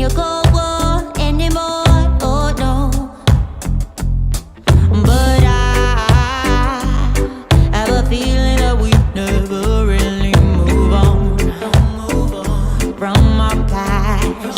you go on anymore. Oh no. But I have a feeling that we never really move on from our past.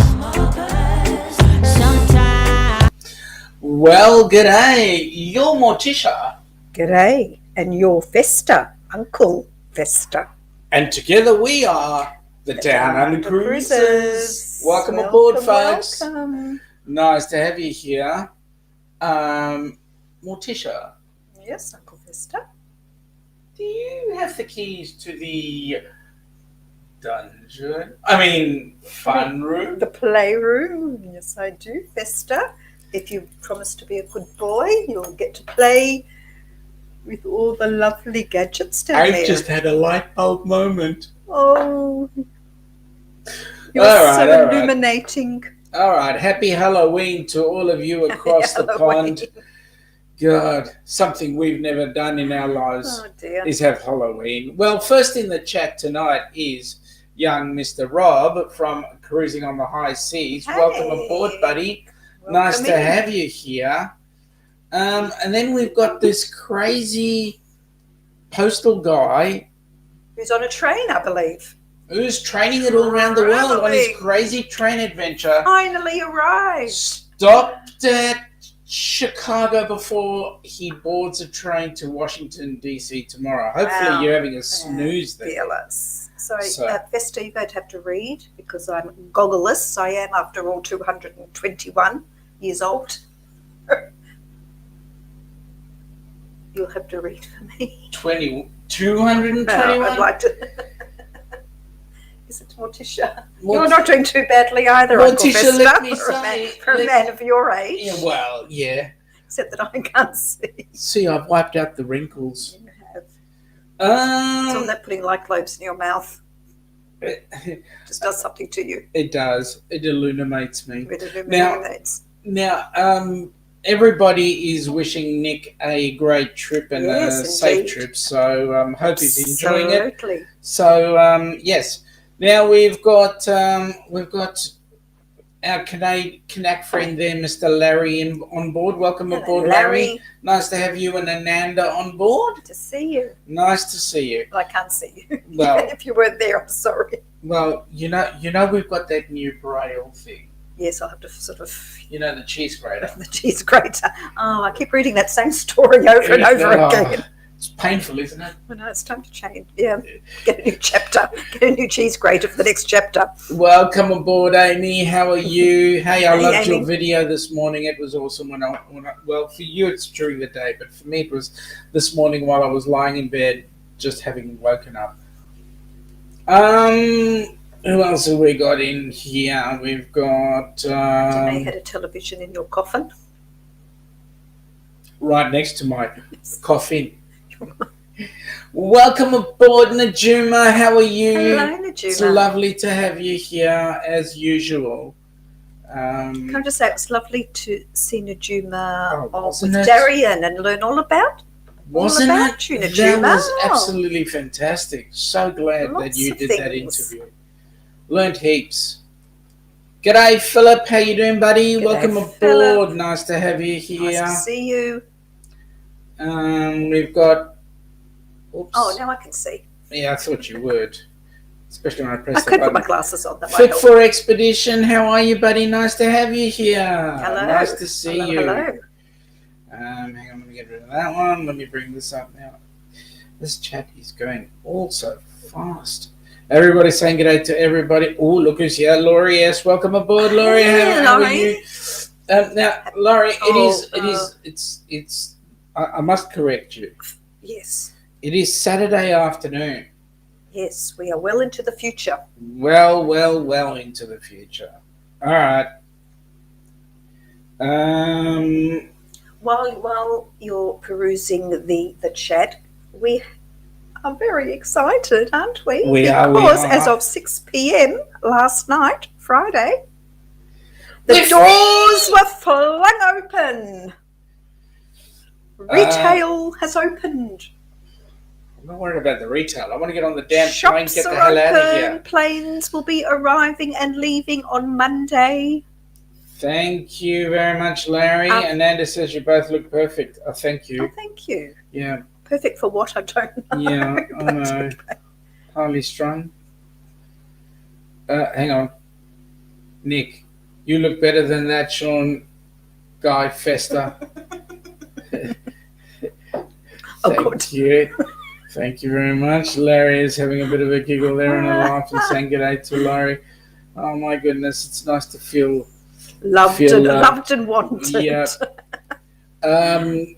Sometimes. Well, g'day. You're Morticia. G'day, and you're Festa, Uncle Festa. And together we are the Down Under Cruisers. Welcome aboard, folks. Welcome. Nice to have you here. Morticia, Yes, Uncle Festa. do you have the keys to the fun room? The playroom. Yes, I do, Festa. If you promise to be a good boy, you'll get to play with all the lovely gadgets down there. I've just had a light bulb moment. Oh, you're All right, so all right. illuminating. All right, happy Halloween to all of you across the pond. God, something we've never done in our lives Oh dear. is have Halloween. Well, first in the chat tonight is young Mr. Rob from Cruising on the High Seas. Hey. Welcome aboard, buddy. Nice Welcome to in. have you here. And then we've got this crazy postal guy Who's on a train, I believe. who's training it all around the world on his Traveling. crazy train adventure. Finally arrived. Stopped at Chicago before he boards a train to Washington, D.C. tomorrow. Hopefully Wow. you're having a snooze there. Fearless. So, So- Festa, you're going to have to read because I'm goggleless. I am, after all, 221 years old. You'll have to read for me. 221? I'd like to. Is it Morticia? You're not doing too badly either, Uncle Morticia, Festa, let me for a man, say- for a man of your age. Yeah, well, yeah. Except that I can't see. See, I've wiped out the wrinkles. You have. It's all that putting light globes in your mouth. Just does something to you. It does. It illuminates me. It Now- illuminates. Now, everybody is wishing Nick a great trip and Yes, a safe indeed. trip. So hope he's enjoying it. Absolutely. So yes. Now we've got our Kanak friend there, Mr. Larry, on board. Welcome Hello, aboard, Larry. Nice to have you and Ananda on board. To see you. Nice to see you. Well, I can't see you. Well- if you weren't there, I'm sorry. Well, you know we've got that new braille thing. Yes, I'll have to sort of You know, the cheese grater. the cheese grater. Oh, I keep reading that same story over and over Oh, again. It's painful, isn't it? Well, no, it's time to change. Yeah, get a new chapter. Get a new cheese grater for the next chapter. Welcome aboard, Amy. How are you? Hey, I Hey, loved your Amy. video this morning. It was awesome. Well, for you it's during the day, but for me it was this morning while I was lying in bed, just having woken up. Who else have we got in here? We've got Didn't know you had a television in your coffin. right next to my coffin. Welcome aboard, Najuma. How are you? Hello, It's Najuma. lovely to have you here as usual. Can I just say it was lovely to see Najuma Oh, with wasn't it? Darian and learn all about Wasn't about it? you, That Najuma. was absolutely fantastic. So glad that Lots you of did that things. interview. Learned heaps. G'day, Philip. How you doing, buddy? G'day, Welcome aboard. Philip. Nice to have you here. Nice to see you. We've got. Oops. Oh, now I can see. Yeah, I thought you would. Especially when I I pressed the could put my button. glasses on. That might Fit help. for Expedition. How are you, buddy? Nice to have you here. Hello. Nice to see Hello, you. hello. Hang on, let me get rid of that one. Let me bring this up now. This chat is going all so fast. Everybody's saying g'day to everybody. Oh, look who's here. Laurie S. Welcome aboard, Laurie. Hey, How are Laurie. you? Now, Laurie, it's I must correct you. Yes, It is Saturday afternoon. yes, we are well into the future. Well into the future. All right. While you're perusing the chat, we are very excited, aren't we? We are. Because as of 6 p.m. last night, Friday, the We're doors were flung open. Retail has opened. I'm not worried about the retail. I want to get on the damn plane, Shops get the are hell out of open. here. Planes will be arriving and leaving on Monday. Thank you very much, Larry. Ananda says you both look perfect. Oh, thank you. Oh, thank you. Yeah. Perfect for what? I don't know. Yeah, I know. Highly strung. Hang on. Nick, you look better than that Sean Guy Fester. Thank you. Thank you very much. Larry is having a bit of a giggle there and a laugh and saying g'day to Larry. Oh my goodness, it's nice to feel loved and wanted. Yeah.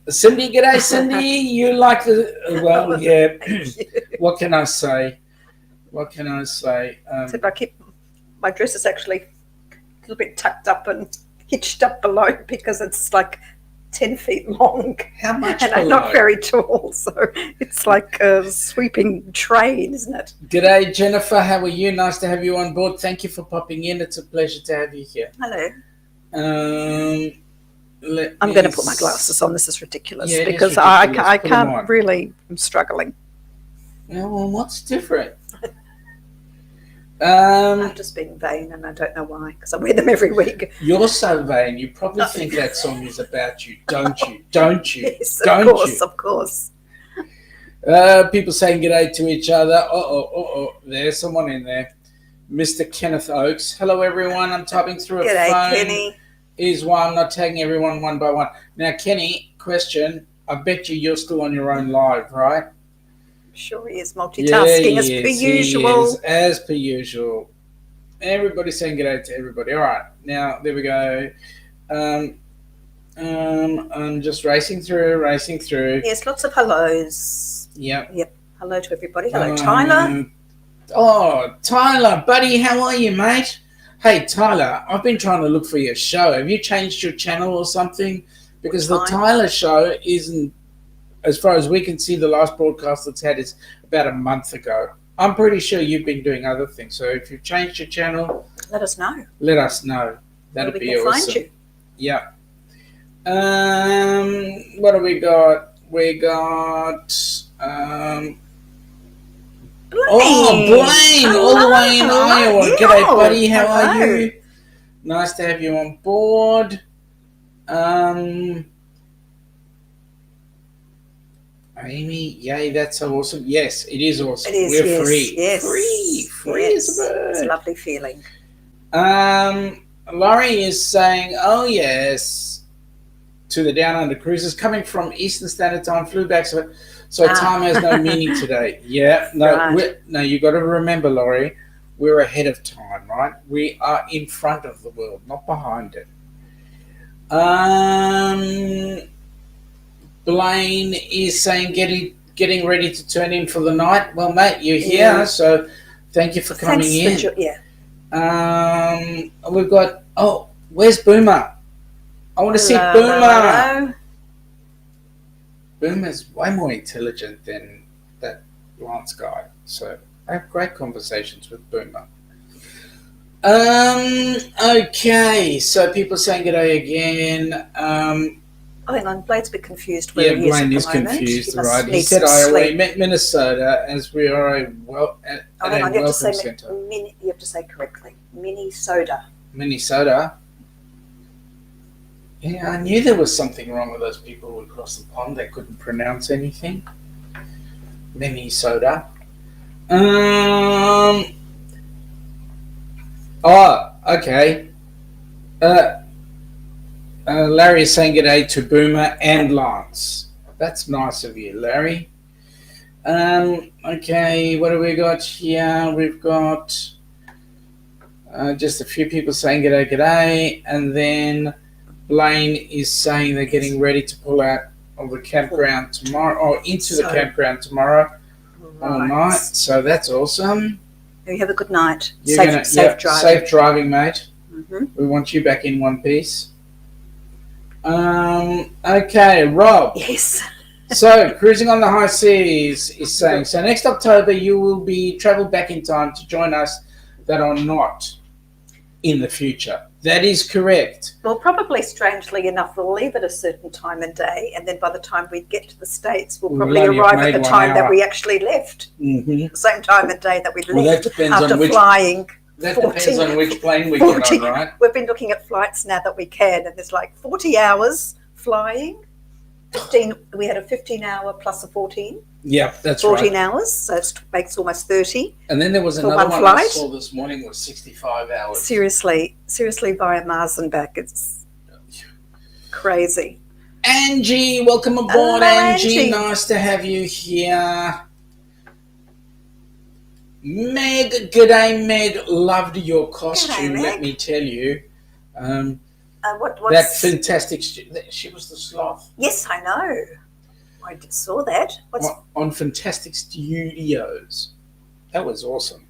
Cindy, g'day Cindy. You like the well, yeah. What can I say? My dress is actually a little bit tucked up and hitched up below because it's like 10 feet long. How much and below? I'm not very tall, so it's like a sweeping train, isn't it? G'day Jennifer, how are you? Nice to have you on board. Thank you for popping in. It's a pleasure to have you here. Hello. I'm going to put my glasses on. This is ridiculous because ridiculous. I can't really. I'm struggling. Yeah, well, what's different? I'm just being vain, and I don't know why because I wear them every week. You're so vain. You probably think that song is about you, don't you? Don't you? Yes, don't of course. People saying g'day to each other. There's someone in there. Mr. Kenneth Oakes. Hello, everyone. I'm typing through a G'day, phone. Kenny. Is why I'm not tagging everyone one by one. Now, Kenny, question. I bet you're still on your own live, right? Sure he is multitasking as per usual. He is, as per usual. Everybody's saying g'day to everybody. All right. Now, there we go. I'm just racing through. Yes, lots of hellos. Yep. Hello to everybody. Hello, Tyler. Oh, Tyler, buddy, how are you, mate? Hey, Tyler, I've been trying to look for your show. Have you changed your channel or something? Because the Tyler show isn't, as far as we can see, the last broadcast it's had is about a month ago. I'm pretty sure you've been doing other things. So if you've changed your channel, let us know. That'd be awesome. Find you. Yeah. What do we got? We got Blaine, all the way in Iowa. G'day, buddy. How are you? Nice to have you on board. Amy, yay, that's so awesome. Yes, it is awesome. It is, We're free. Yes. Free as a bird. It's a lovely feeling. Laurie is saying, oh, yes, to the Down Under cruises, coming from Eastern Standard Time, flew back, so time has no meaning today. Yeah, no, you got to remember, Laurie, we're ahead of time, right? We are in front of the world, not behind it. Blaine is saying getting ready to turn in for the night. Well, mate, you're here, so thank you for coming in. We've got, where's Boomer? I want to see Boomer. Hello. Boomer's way more intelligent than that Lance guy, so I have great conversations with Boomer. Okay, so people saying g'day again. Hang on, Blaine's a bit confused where he is Blaine at is the moment. confused, right? He said Iowa, he meant Minnesota, as we are a welcome centre. You have to say correctly. Minnesota. Minnesota? Yeah, I knew there was something wrong with those people who would cross the pond. They couldn't pronounce anything. Minnesota. Okay. Larry is saying g'day to Boomer and Lance. That's nice of you, Larry. Okay, what have we got here? We've got just a few people saying g'day, and then Blaine is saying they're getting ready to pull out of the campground tomorrow, or into the campground tomorrow all night. So that's awesome. You have a good night. Safe driving. Safe driving, mate. Mm-hmm. We want you back in one piece. Okay, Rob. Yes. So, Cruising on the High Seas is saying, so next October you will be travel back in time to join us that are not in the future. That is correct. Well, probably strangely enough, we'll leave at a certain time and day, and then by the time we get to the States, we'll probably only arrive have at the made 1 time that hour. we actually left. Mm-hmm. The same time and day that we Well, that left depends after on which. flying. That 40, depends on which plane we 40. get on, right? We've been looking at flights now that we can, and there's like 40 hours flying. 15. We had a 15-hour plus a 14. Yeah, that's 14 right. hours, so it makes almost 30. And then there was for another one one I flight. saw this morning was 65 hours. Seriously via Mars and back. It's crazy. Angie, welcome aboard, Hello, Angie. Angie. Nice to have you here. Meg, g'day, Meg. Loved your costume, G'day, let Meg. me tell you. What's That fantastic. She was the sloth. Yes, I know. I saw that. What's On Fantastic Studios. That was awesome.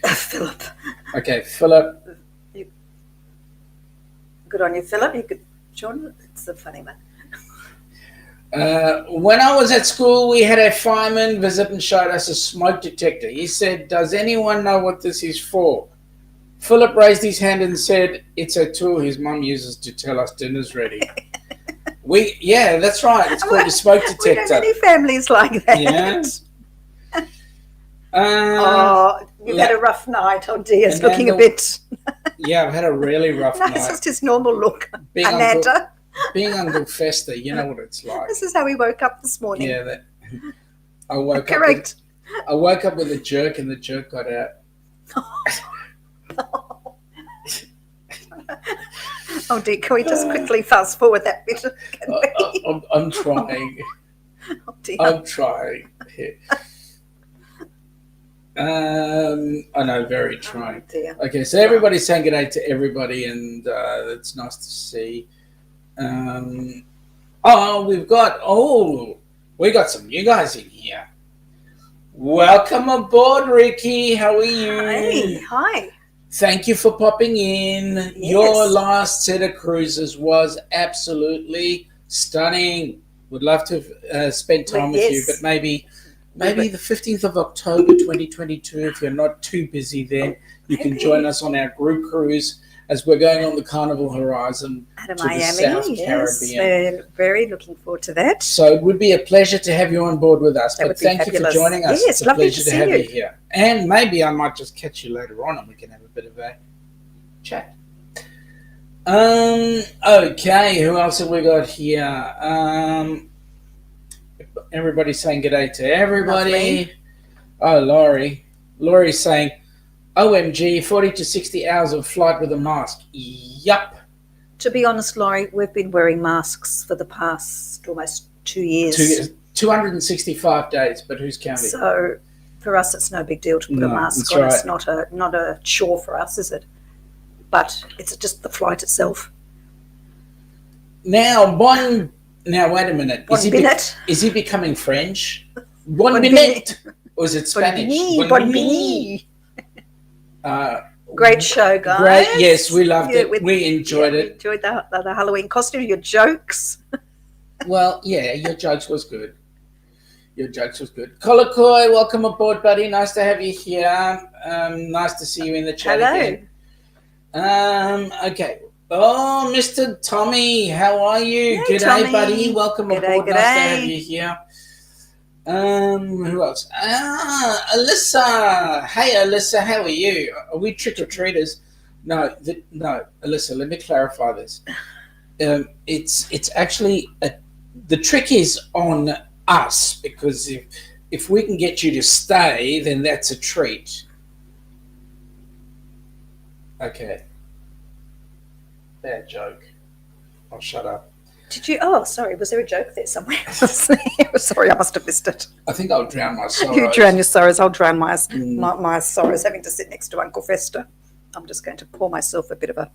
Philip? Okay, Philip. Good on you, Philip. You could, John. It's a funny one. When I was at school, we had a fireman visit and showed us a smoke detector. He said, "Does anyone know what this is for?" Philip raised his hand and said, "It's a tool his mum uses to tell us dinner's ready." Yeah, that's right. It's called a smoke We detector. know many families like that. Yeah. You've had a rough night. Oh dear, it's and then looking a bit. Yeah, I've had a really rough No, night. this is just normal look. Being Amanda. Being Uncle Fester, you know what it's like. This is how we woke up this morning. Yeah, I woke Correct. I woke up with a jerk, and the jerk got out. Oh dear, can we just quickly fast forward that bit? Can we? I'm trying. Oh dear. I'm trying. I know, very trying. Oh dear. Okay, so everybody's saying good day to everybody, and it's nice to see. We got some new guys in here. Welcome aboard, Ricky. How are you? Hey, hi. Thank you for popping in. Yes. Your last set of cruises was absolutely stunning. Would love to have spent time with you, but maybe the 15th of October 2022, if you're not too busy then, you can join us on our group cruise as we're going on the Carnival Horizon Out of to Miami, the South yes. Caribbean. We're very looking forward to that. So it would be a pleasure to have you on board with us. That But would be thank you for fabulous. joining us. Yes, it's a lovely pleasure to see have you. you here. And maybe I might just catch you later on and we can have a bit of a chat. Okay, who else have we got here? Everybody's saying good day to everybody. Lovely. Oh, Laurie. Laurie's saying, OMG, 40 to 60 hours of flight with a mask. Yup. To be honest, Laurie, we've been wearing masks for the past almost 2 years. 265 days, but who's counting? So for us, it's no big deal to put a mask that's on. right. It's not a chore for us, is it? But it's just the flight itself. Now, wait a minute. Is he becoming French? Bon minute. Or is it Spanish? Bon minute. Great show, guys. Great. Yes, we loved it. We enjoyed it. We enjoyed the Halloween costume, your jokes. Well, yeah, your jokes was good. Kolokoi, welcome aboard, buddy. Nice to have you here. Nice to see you in the chat again. Okay. Oh, Mr. Tommy, how are you? Hey, G'day, Tommy. buddy. Welcome aboard. G'day. Nice to have you here. Who else? Alyssa. Hey, Alyssa, how are you? Are we trick-or-treaters? No, Alyssa, let me clarify this. It's actually the trick is on us, because if we can get you to stay, then that's a treat. Okay. Bad joke. I'll shut up. Did you? Oh, sorry. Was there a joke there somewhere? Sorry, I must have missed it. I think I'll drown my sorrows. You drown your sorrows. I'll drown my sorrows having to sit next to Uncle Fester. I'm just going to pour myself a bit of a...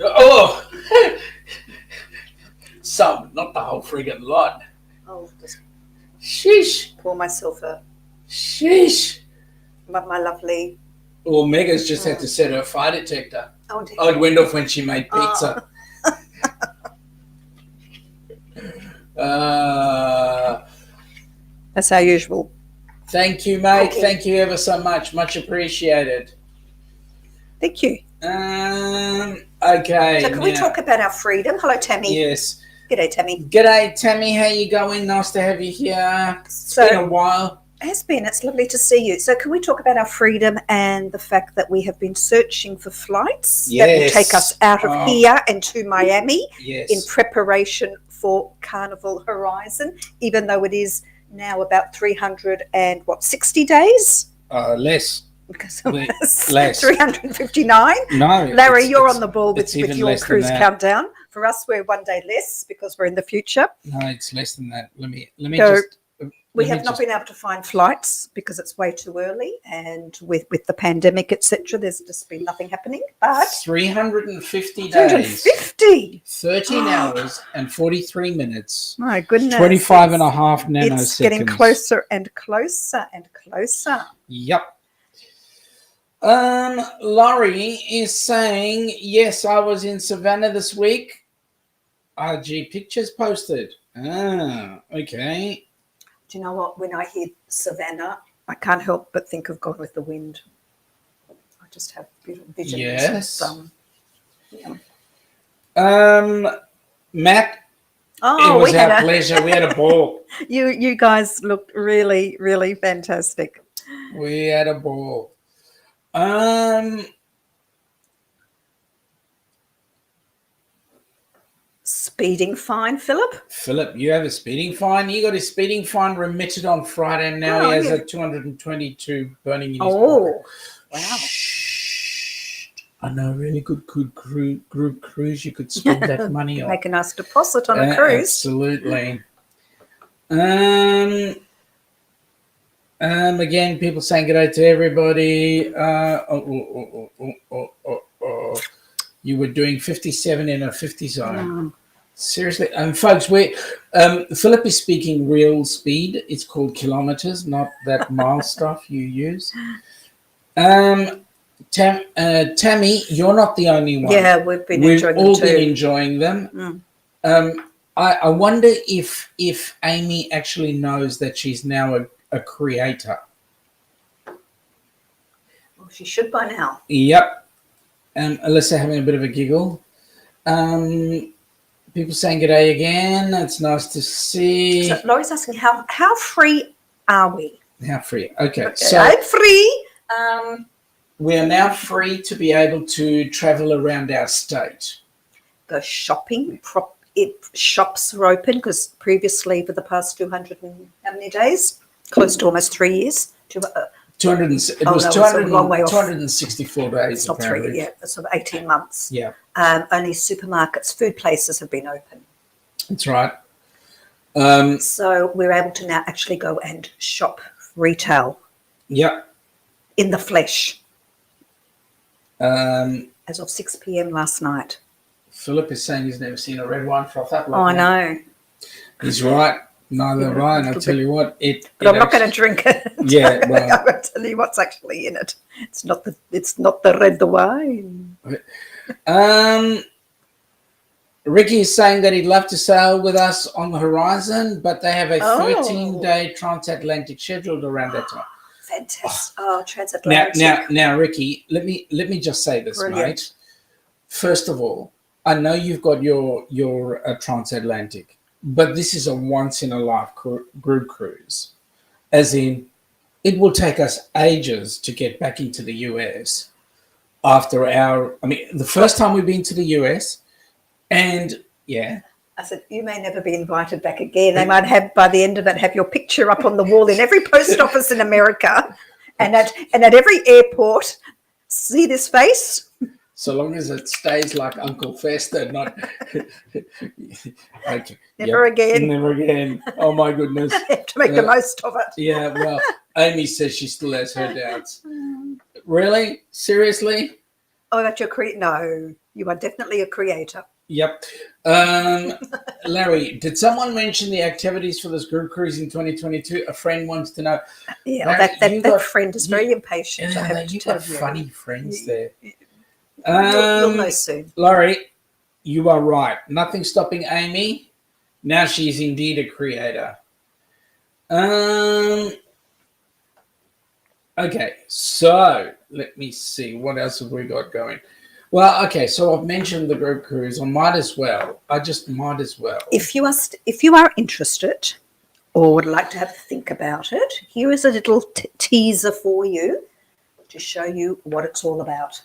Oh! Some, not the whole friggin' lot. I'll just Sheesh. pour myself a... Sheesh. My lovely... Well, Mega's just had to set her fire detector. Oh, dear. Oh, it went off when she made pizza. That's our usual. Thank you, mate. Okay. Thank you ever so much. Much appreciated. Thank you. Okay. So can we talk about our freedom? Hello, Tammy. Yes. G'day, Tammy. G'day, Tammy. How you going? Nice to have you here. It's been a while. It has been. It's lovely to see you. So can we talk about our freedom and the fact that we have been searching for flights that will take us out of here and to Miami in preparation for Carnival Horizon, even though it is now about 360 days? Less. Less. 359? No. Larry, you're on the ball with your cruise countdown. For us, we're one day less because we're in the future. No, it's less than that. Let me just... We have not been able to find flights because it's way too early, and with the pandemic, etc., there's just been nothing happening. But 350 days, 350, 13 hours and 43 minutes. My goodness, 25 and a half nanoseconds. It's getting closer and closer and closer. Yep. Laurie is saying, yes, I was in Savannah this week. RG pictures posted. Okay. Do you know what? When I hear Savannah, I can't help but think of Gone with the Wind. I just have beautiful visions. Yes. Of, Matt, it was our pleasure. We had a ball. You guys looked really, really fantastic. We had a ball. Speeding fine, Philip? Philip, you have a speeding fine. You got a speeding fine remitted on Friday, and now he has a 222 burning in his pocket. Wow. Shh. I know a really good group cruise you could spend that money on. Make a nice deposit on a cruise. Absolutely. Again, people saying good day to everybody. You were doing 57 in a 50 zone. Seriously, folks, Philip is speaking real speed. It's called kilometers, not that mile stuff you use. Tammy, you're not the only one. Yeah, we've all been enjoying them. I wonder if Amy actually knows that she's now a creator. Well, she should by now. Yep. Alyssa having a bit of a giggle. People saying good day again. It's nice to see. So Laurie's asking how free are we? How free? Okay. So I'm free. We are now free to be able to travel around our state. Go shopping. Shops are open because previously for the past 200 and how many days? Close to almost 3 years. 264 days. It's not apparently. 3 yet. It's sort of 18 months. Yeah. Only supermarkets, food places have been open. That's right. So we're able to now actually go and shop retail. Yeah. In the flesh. As of 6 p.m. last night. Philip is saying he's never seen a red wine froth up like I know. He's right. Neither Ryan. I'll tell you what. But I'm not going to drink it. Yeah, well, I'm going to tell you what's actually in it. It's not the red wine. Ricky is saying that he'd love to sail with us on the Horizon, but they have a 13-day transatlantic scheduled around that time. Fantastic! Transatlantic. Now, Ricky, let me just say this, mate. First of all, I know you've got your transatlantic. But this is a once-in-a-life group cruise. As in, it will take us ages to get back into the US after the first time we've been to the US, and yeah. I said, you may never be invited back again. They might have, by the end of it, have your picture up on the wall in every post office in America and at every airport. See this face? So long as it stays like Uncle Fester, not okay. Never again. Never again. Oh my goodness. I have to make the most of it. Yeah, well, Amy says she still has her doubts. Really? Seriously? Oh, that you're no, you are definitely a creator. Yep. Larry, did someone mention the activities for this group cruise in 2022? A friend wants to know. Yeah, Larry, that friend is very impatient. Yeah, you've got funny friends there. You'll know soon. Laurie, you are right. Nothing stopping Amy. Now she's indeed a creator. Okay, so let me see. What else have we got going? Well, okay, so I've mentioned the group cruise. I might as well. I just might as well. If you are interested or would like to have a think about it, here is a little teaser for you to show you what it's all about.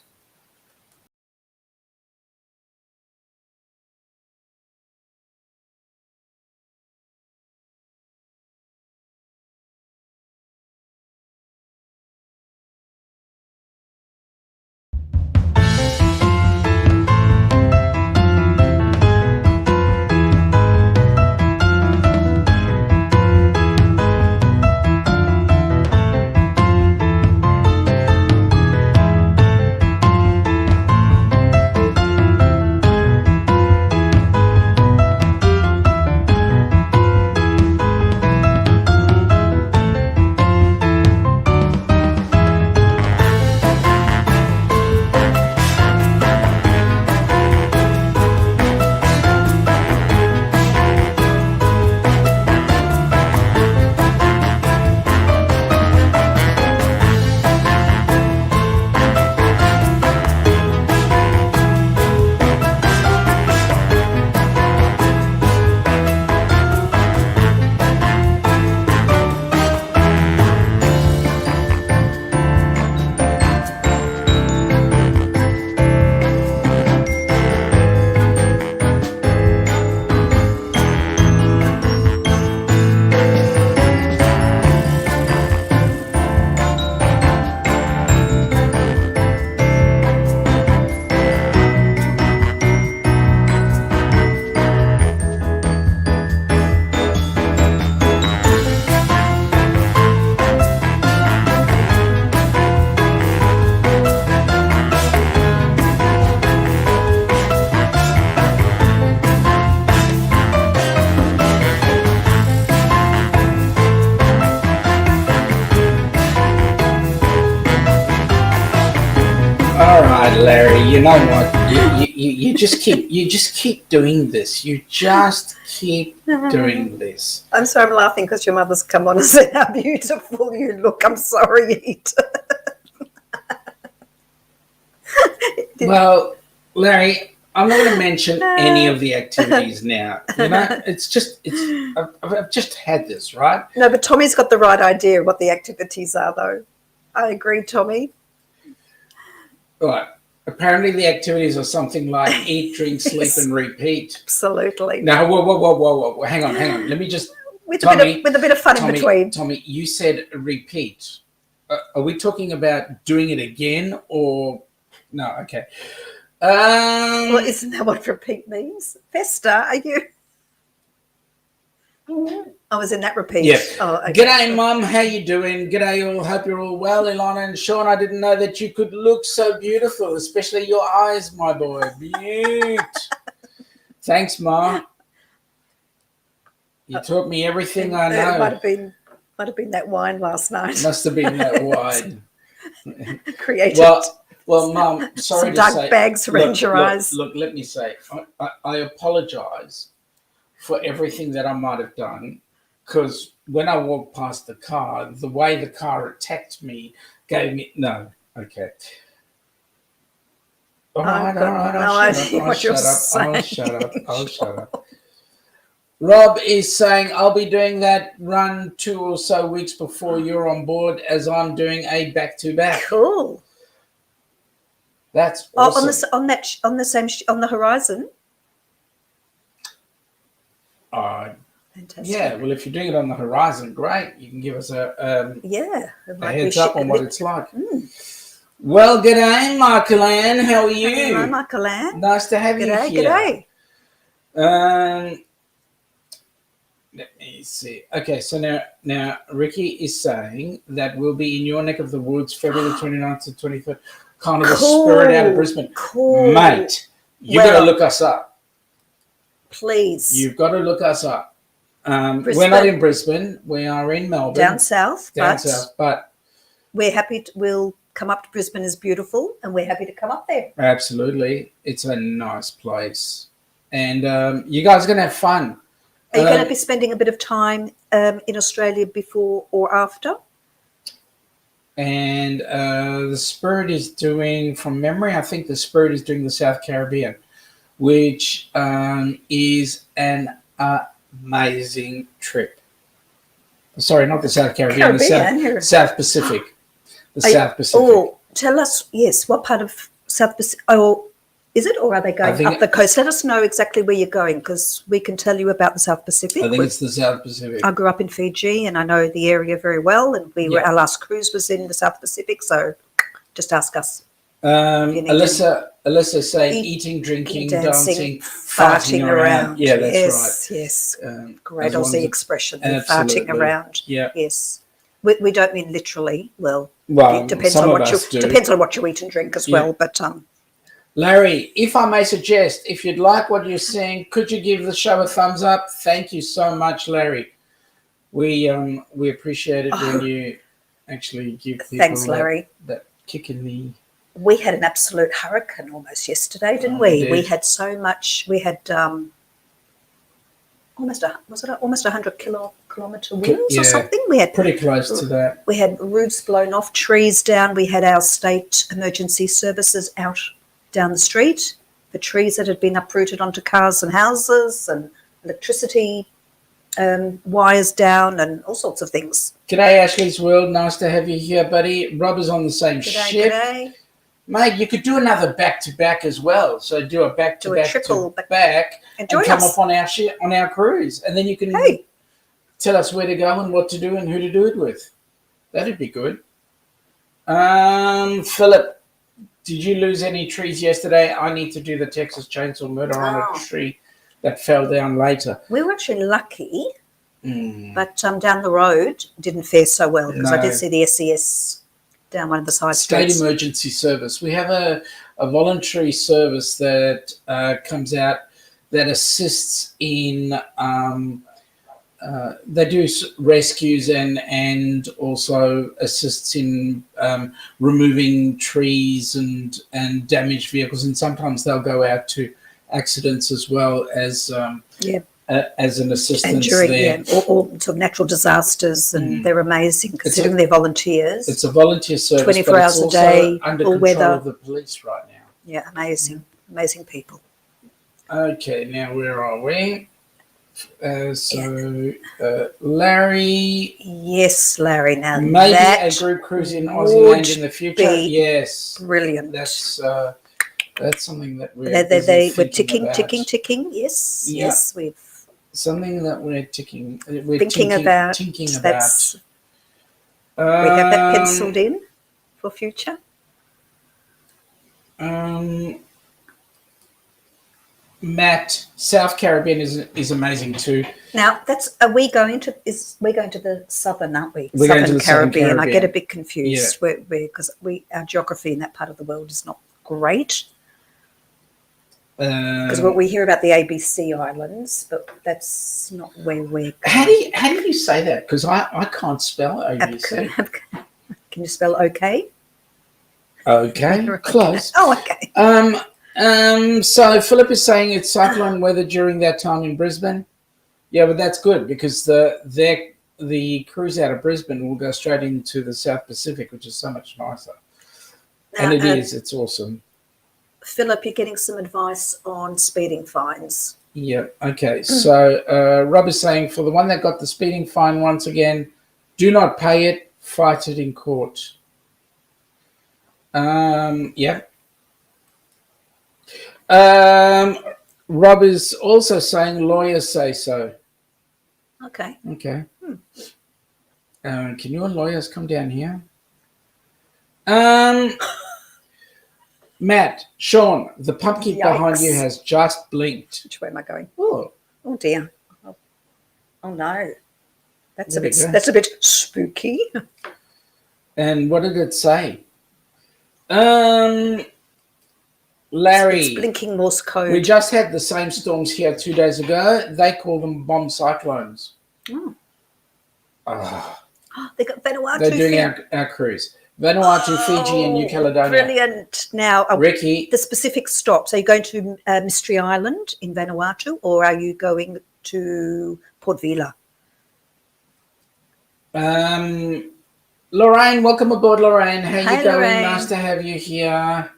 All right, Larry. You know what? You just keep doing this. You just keep doing this. I'm sorry, I'm laughing because your mother's come on and said how beautiful you look. I'm sorry, Ita. Well, Larry, I'm not going to mention any of the activities now. You know, I've just had this, right? No, but Tommy's got the right idea of what the activities are, though. I agree, Tommy. Right. Apparently, the activities are something like eat, drink, sleep, and repeat. Absolutely. Now, whoa. Hang on. Let me just. With a bit of fun in between. Tommy, you said repeat. Are we talking about doing it again or no? Okay. Well, isn't that what repeat means? Festa, are you? I was in that repeat. Yeah. Oh, okay. G'day, Mum. How you doing? G'day, all. Hope you're all well. Ilana and Sean, I didn't know that you could look so beautiful, especially your eyes, my boy. Beaut. Thanks, Ma. You taught me everything I know. It might have been that wine last night. Must have been that wine. Created. Well, Mum, sorry some to dark say. bags around your eyes. Look, let me say, I apologise for everything that I might have done, because when I walked past the car, the way the car attacked me gave me no. Okay. All right. I'll shut up. Rob is saying, I'll be doing that run 2 or so weeks before you're on board, as I'm doing a back-to-back. Cool. That's awesome. On the horizon. Fantastic. Yeah, well, if you're doing it on the horizon, great. You can give us a heads up on what it's like. Well, g'day, Michael Ann. How are you? Hello, Michael Ann. Nice to have you here. G'day. Let me see. Okay, so now Ricky is saying that we'll be in your neck of the woods February the 29th to 23rd. Carnival Spirit out of Brisbane. Cool. Mate, you've got to look us up. Please. You've got to look us up. We're not in Brisbane. We are in Melbourne. Down south. But we're happy. We'll come up to Brisbane. Is beautiful, and we're happy to come up there. Absolutely. It's a nice place. And you guys are going to have fun. Are you going to be spending a bit of time in Australia before or after? and the Spirit is doing, from memory, I think the Spirit is doing the South Caribbean, which is an amazing trip. Sorry, not the South Caribbean, the South Pacific. The South Pacific. Oh, tell us, yes, what part of South Pacific? Oh, is it, or are they going up the coast? Let us know exactly where you're going, because we can tell you about the South Pacific. I think it's the South Pacific. I grew up in Fiji, and I know the area very well, and our last cruise was in the South Pacific, so just ask us. Alyssa saying eating, drinking, dancing, farting around. Yeah, that's right. Yes, great Aussie expression, farting around. Yeah. Yes. We don't mean literally. Well, it depends on what you eat and drink as well. But Larry, if I may suggest, if you'd like what you're seeing, could you give the show a thumbs up? Thank you so much, Larry. We appreciate it when you actually give people Larry. that kick in the. We had an absolute hurricane almost yesterday, didn't we? We had so much. We had almost 100 kilometre winds or something. We had pretty close to that. We had roofs blown off, trees down. We had our state emergency services out down the street for trees that had been uprooted onto cars and houses, and electricity wires down, and all sorts of things. G'day, Ashley's World. Nice to have you here, buddy. Rob is on the same ship. G'day. Mate, you could do another back-to-back as well. So do a back-to-back and come up on our cruise. And then you can tell us where to go and what to do and who to do it with. That'd be good. Philip, did you lose any trees yesterday? I need to do the Texas chainsaw murder on a tree that fell down later. We were actually lucky, but down the road didn't fare so well, because I did see the SES down one of the side streets. State Emergency Service. We have a voluntary service that comes out that assists in. They do rescues and also assists in removing trees and damaged vehicles, and sometimes they'll go out to accidents as well as as an assistance there. Or sort of natural disasters, and they're amazing considering they're volunteers. It's a volunteer service, 24 hours a day, under all control weather. of the police right now. Yeah, amazing people. Okay, now where are we? Larry. Yes, Larry. Now maybe a group cruise in Aussie land in the future. Yes, brilliant. That's something that we're ticking. Yes, yes, we've something that we're ticking. We're thinking about. We have that penciled in for future. Matt, South Caribbean is amazing too. Now we're going to the southern, aren't we? We're going to the Southern Caribbean. I get a bit confused because our geography in that part of the world is not great. Because we hear about the ABC Islands, but that's not where we're going. How do you say that? Because I can't spell ABC. Can you spell okay? Okay, close. Oh, okay. So Philip is saying it's cyclone weather during that time in Brisbane. Yeah, but that's good, because the cruise out of Brisbane will go straight into the South Pacific, which is so much nicer. And it's awesome. Philip, you're getting some advice on speeding fines. Yeah, okay. So Rob is saying, for the one that got the speeding fine, once again, do not pay it, fight it in court. Rob is also saying lawyers say so. Okay. Can you and lawyers come down here? Matt, Sean, the pumpkin behind you has just blinked. Which way am I going? Oh dear. Oh no. That's a bit spooky. And what did it say? Larry, it's blinking Morse code. We just had the same storms here 2 days ago. They call them bomb cyclones. They got Vanuatu. They're doing our cruise. Vanuatu, Fiji, and New Caledonia. Brilliant. Now, Ricky, the specific stops. Are you going to Mystery Island in Vanuatu, or are you going to Port Vila? Lorraine, welcome aboard, Lorraine. How Hi, you going? Lorraine. Nice to have you here.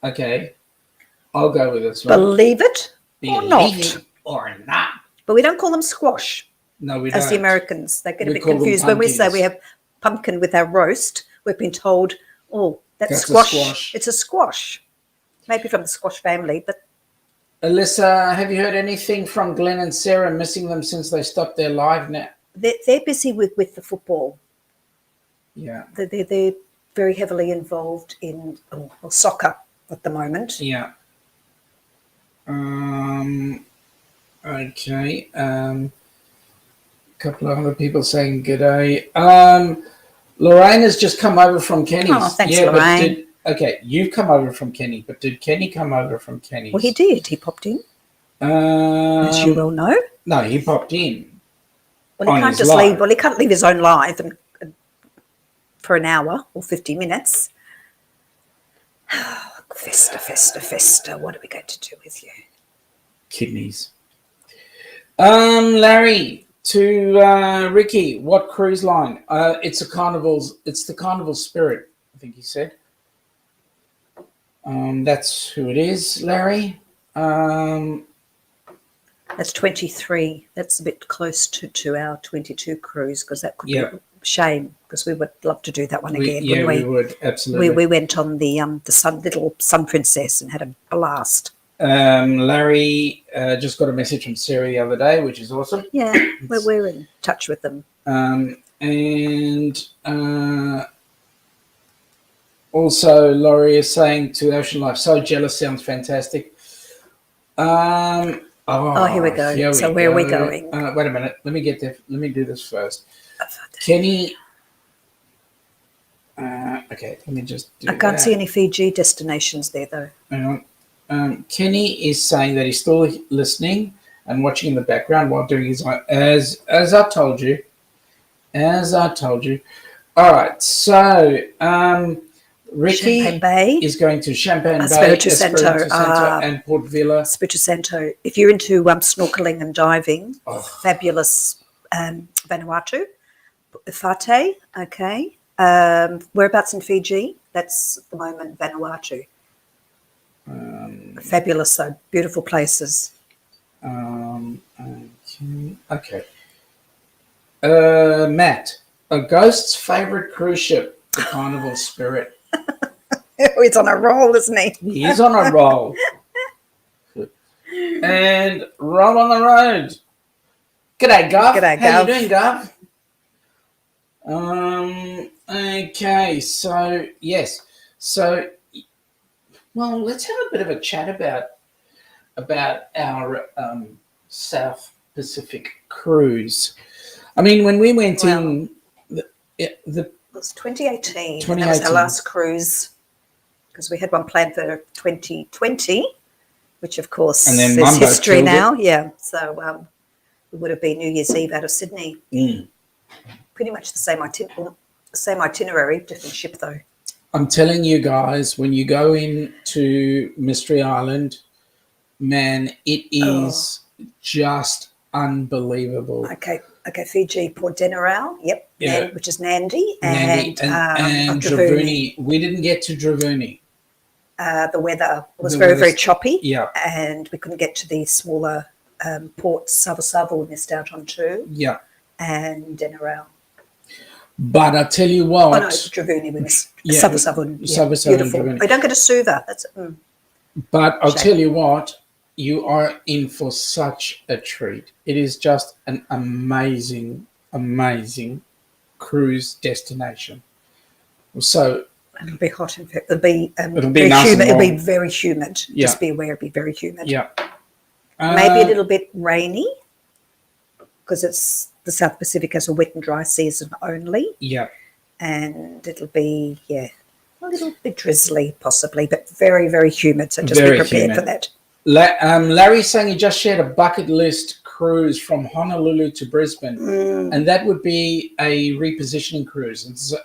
Okay, I'll go with this one. Believe it or not. Believe it or not. But we don't call them squash. No, we as don't. the Americans. They get a We bit call them confused. When we say pumpkins. we have pumpkin with our roast, we've been told, oh, that's a squash. squash. It's a squash. Maybe from the squash family, but Alyssa, have you heard anything from Glenn and Sarah missing them since they stopped their live now? they're busy with the football. Yeah. They're very heavily involved in soccer at the moment. Yeah. Okay. Couple of other people saying good day. Lorraine has just come over from Kenny's. Oh, thanks, Lorraine. Okay, you've come over from Kenny, but did Kenny come over from Kenny's? Well, he did. He popped in, as you well know. No, he popped in. Well, he can't just leave. Well, he can't leave his own live for an hour or 50 minutes. Festa. What are we going to do with you? Kidneys. Larry, to Ricky, what cruise line? It's the Carnival Spirit, I think he said. That's who it is, Larry. That's 23. That's a bit close to our 22 cruise, because that could be a shame, because we would love to do that one again. Yeah, we would, absolutely. We went on the little Sun Princess and had a blast. Larry just got a message from Sarah the other day, which is awesome. Yeah, we're in touch with them. Also, Laurie is saying to Ocean Life, so jealous, sounds fantastic. Here we go. Where are we going? Wait a minute. Let me get there. Let me do this first. Kenny. Okay, let me just do I can't see any Fiji destinations there, though. Hang on. Kenny is saying that he's still listening and watching in the background while doing his own, as I told you. All right, so Ricky is going to Champagne Bay, Espiritu Santo, and Port Vila. Espiritu Santo. If you're into snorkeling and diving, fabulous Vanuatu, Fate, okay. Whereabouts in Fiji? That's at the moment Vanuatu. Fabulous, though. Beautiful places. Okay. Matt, a ghost's favourite cruise ship, the Carnival Spirit. He's on a roll, isn't he? He is on a roll. And Roll on the Road. G'day, Gov. G'day, Gov. How you doing, Gov? Okay, so, yes. So, well, let's have a bit of a chat about our South Pacific cruise. I mean, when we went in, it was 2018. That was our last cruise, because we had one planned for 2020, which of course is history now. Yeah, so it would have been New Year's Eve out of Sydney. Pretty much the same itinerary, different ship though. I'm telling you guys, when you go into Mystery Island, man, it is just unbelievable. Okay, Fiji, Port General, yep, which is Nandi, and Dravuni. We didn't get to Dravuni. The weather was very, very choppy, and we couldn't get to the smaller ports. Savo we missed out on too, and General. But I tell you what, no, Dravuni we missed. Savo, beautiful. We don't get to Suva. That's. But I'll tell you what. You are in for such a treat. It is just an amazing, amazing cruise destination. So it'll be hot. In fact, it'll be nice humid. It'll be very humid. Yeah. Just be aware, it'll be very humid. Yeah. Maybe a little bit rainy, because it's the South Pacific has a wet and dry season only. Yeah. And it'll be a little bit drizzly possibly, but very, very humid. So just be prepared for that. Larry's saying he just shared a bucket list cruise from Honolulu to Brisbane, and that would be a repositioning cruise. And so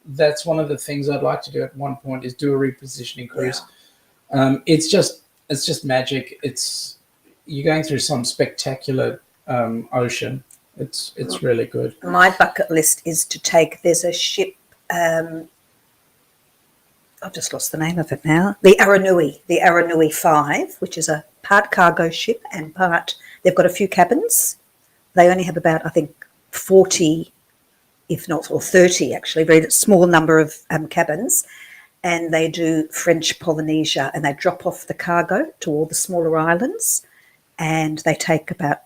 that's one of the things I'd like to do at one point, is do a repositioning cruise. It's just magic. You're going through some spectacular ocean. It's really good. My bucket list is to take. There's a ship. I've just lost the name of it now. The Aranui 5, which is a part cargo ship and part. They've got a few cabins. They only have about, I think, 40, if not, or 30 actually, very small number of cabins. And they do French Polynesia, and they drop off the cargo to all the smaller islands, and they take about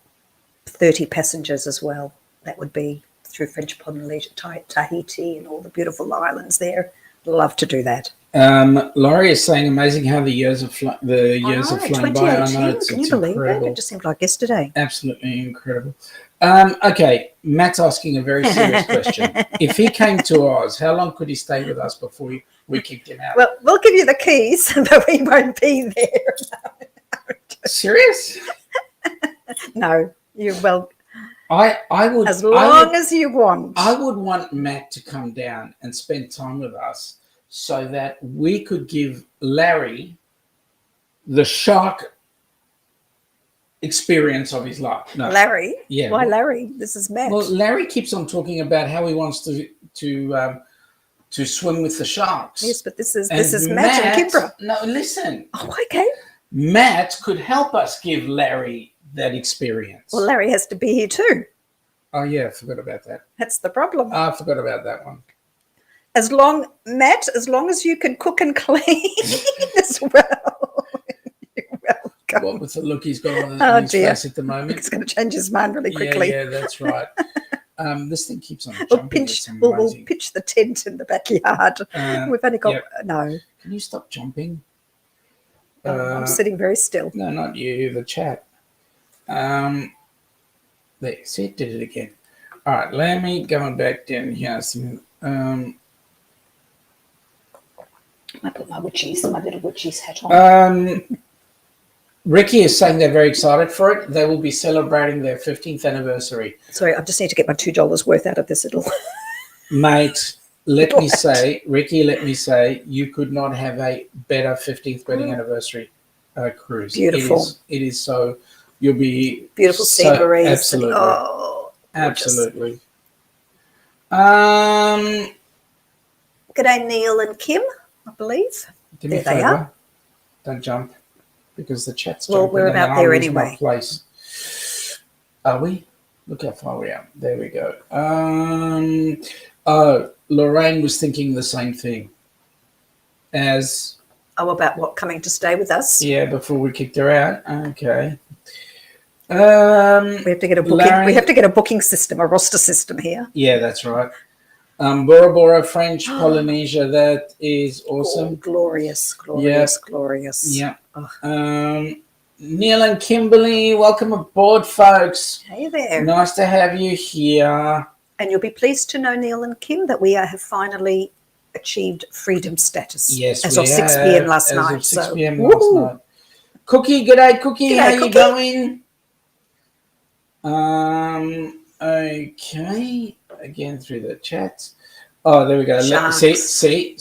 30 passengers as well. That would be through French Polynesia, Tahiti, and all the beautiful islands there. Love to do that. Laurie is saying, amazing how the years have flown by. I know, it's Can you believe incredible. it? It just seemed like yesterday. Absolutely incredible. Okay, Matt's asking a very serious question. If he came to Oz, how long could he stay with us before we kicked him out? Well, we'll give you the keys, but we won't be there. Serious? No, you well. I would, as long as you want. I would want Matt to come down and spend time with us so that we could give Larry the shark experience of his life. No, Larry? Yeah. Why Larry? This is Matt. Well, Larry keeps on talking about how he wants to swim with the sharks. Yes, but this is Matt and Kimbra. No, listen. Oh, okay. Matt could help us give Larry that experience. Well, Larry has to be here too. Oh, yeah, I forgot about that. That's the problem. I forgot about that one. Matt, as long as you can cook and clean as well. You're welcome. What with the look he's got on his face at the moment. It's going to change his mind really quickly. Yeah, that's right. This thing keeps on jumping. We'll pitch the tent in the backyard. We've only got... No. Can you stop jumping? I'm sitting very still. No, not you, the chat. There, see, it did it again. All right, let me go back down here. I put my little witchies hat on. Ricky is saying they're very excited for it. They will be celebrating their 15th anniversary. Sorry, I just need to get my $2 worth out of this little... Mate, let me say, you could not have a better 15th wedding anniversary cruise. Beautiful. It is so... You'll be... Beautiful scenery. Absolutely. Oh, absolutely. G'day, Neil and Kim, I believe. Do me a favor. Don't jump, because the chat's jumping. Well, we're about there anyway. Place. Are we? Look how far we are. There we go. Lorraine was thinking the same thing as... Oh, about what, coming to stay with us? Yeah, before we kicked her out. Okay. We have to get a booking. Larry, we have to get a booking system, a roster system here. Yeah, that's right. Bora Bora, French Polynesia. That is awesome. Oh, glorious. Yeah. Neil and Kimberly, welcome aboard, folks. Hey there. Nice to have you here. And you'll be pleased to know, Neil and Kim, that we have finally achieved freedom status. Yes, as of 6 p.m. last night. Of 6 p.m. last night. Cookie, g'day, Cookie. G'day, How Cookie. you going? Okay. Again through the chats. Oh, there we go. See.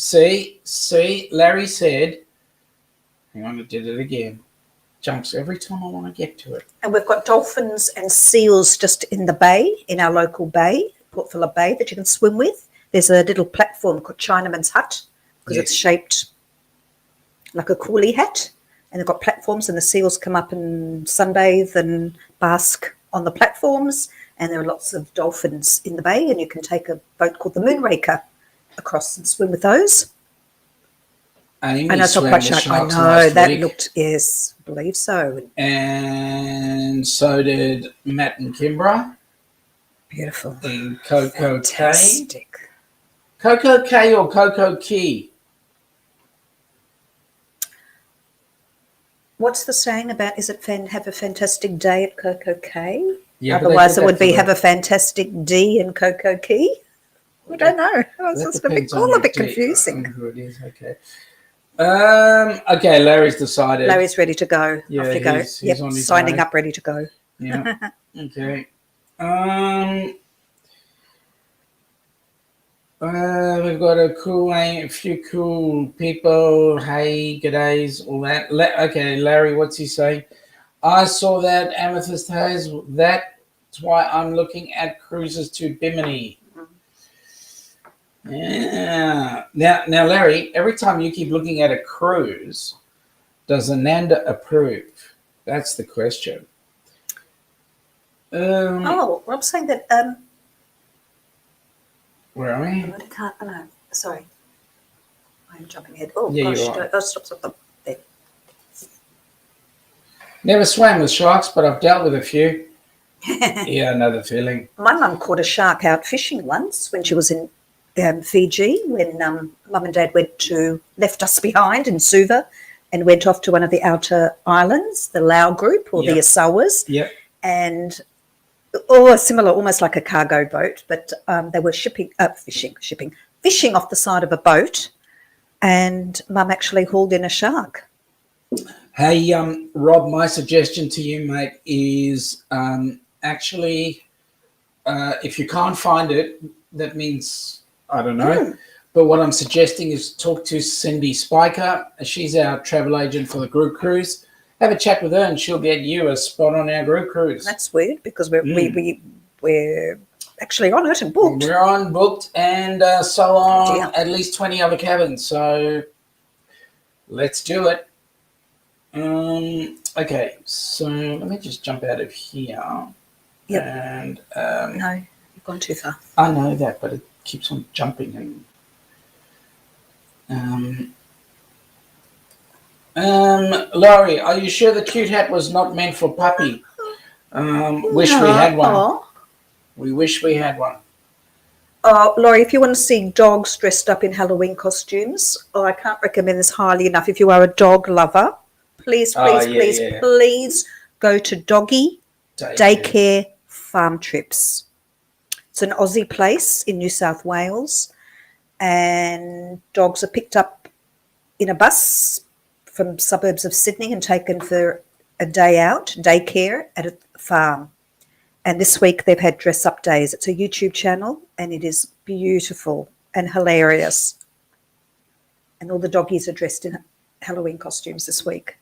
Larry said, hang on, I did it again. Jumps every time I want to get to it. And we've got dolphins and seals just in the bay, in our local bay, Port Phillip Bay, that you can swim with. There's a little platform called Chinaman's Hut, because it's shaped like a coolie hat. And they've got platforms, and the seals come up and sunbathe and bask on the platforms. And there are lots of dolphins in the bay, and you can take a boat called the Moonraker across and swim with those. Amy I know it's not quite sharp. I know that looked, yes, I believe so. And so did Matt and Kimbra. Beautiful. In Coco Fantastic. K. Coco K or Coco Key? What's the saying about, is it have a fantastic day at Coco K? Yeah, otherwise it would be have a fantastic D in Coco Key. I don't know. It's all a bit confusing. It is, okay. Okay, Larry's decided. Larry's ready to go. Yeah, off you go. he's on his signing way. up, ready to go. Yeah. Okay. We've got a few cool people. Hey, g'days, all that. Okay, Larry, what's he saying? I saw that Amethyst has that That's why I'm looking at cruises to Bimini. Yeah. Now, Larry, every time you keep looking at a cruise, does Ananda approve? That's the question. I'm saying that. Where are we? I can't. Oh, no, sorry. I'm jumping ahead. Oh, Yeah, gosh. you are. Oh, stop. There. Never swam with sharks, but I've dealt with a few. Yeah, I know the feeling. My mum caught a shark out fishing once when she was in Fiji, when mum and dad left us behind in Suva and went off to one of the outer islands, the Lao group or the Asawas. Yep. And similar, almost like a cargo boat, but they were fishing off the side of a boat, and mum actually hauled in a shark. Hey, Rob, my suggestion to you, mate, is actually, if you can't find it, that means, I don't know. But what I'm suggesting is talk to Cindy Spiker. She's our travel agent for the group cruise. Have a chat with her and she'll get you a spot on our group cruise. That's weird because we're actually on it and booked. We're on booked and so on at least 20 other cabins. So let's do it. Okay, so let me just jump out of here. Yep. And no, you've gone too far. I know that, but it keeps on jumping and Laurie, are you sure the cute hat was not meant for puppy? Wish we had one. We wish we had one. Laurie, if you want to see dogs dressed up in Halloween costumes, I can't recommend this highly enough. If you are a dog lover, please go to Doggy Daycare Farm Trips. It's an Aussie place in New South Wales, and dogs are picked up in a bus from suburbs of Sydney and taken for a day out, daycare at a farm. And this week they've had dress up days. It's a YouTube channel and it is beautiful and hilarious. And all the doggies are dressed in Halloween costumes this week.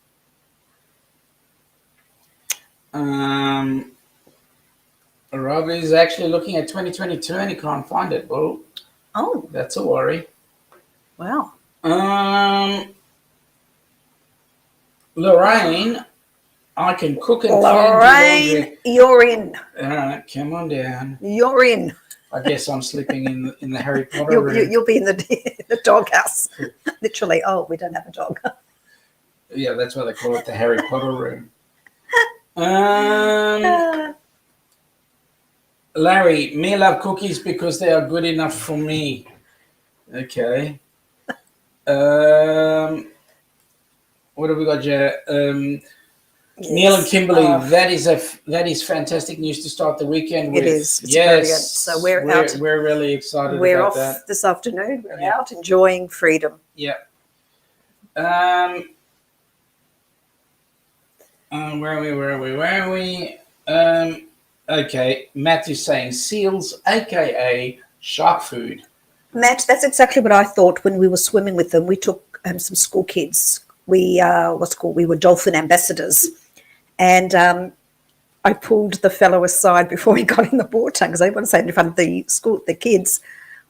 Robbie's actually looking at 2022 and he can't find it. Well, that's a worry. Wow. Lorraine, I can cook and Lorraine, you're in. All right, come on down. You're in. I guess I'm sleeping in the Harry Potter room. You'll be in the doghouse. Literally. Oh, we don't have a dog. Yeah, that's why they call it the Harry Potter room. Larry, me love cookies because they are good enough for me. Okay. What have we got here? Neil and Kimberly, that is fantastic news to start the weekend with. It is. It's brilliant. So we're out. We're really excited we're about off that. This afternoon. We're out enjoying freedom. Yeah. Where are we? Okay, Matthew's saying seals, aka shark food. Matt, that's exactly what I thought when we were swimming with them. We took some school kids. We were dolphin ambassadors, and I pulled the fellow aside before he got in the water because I didn't want to say it in front of the kids.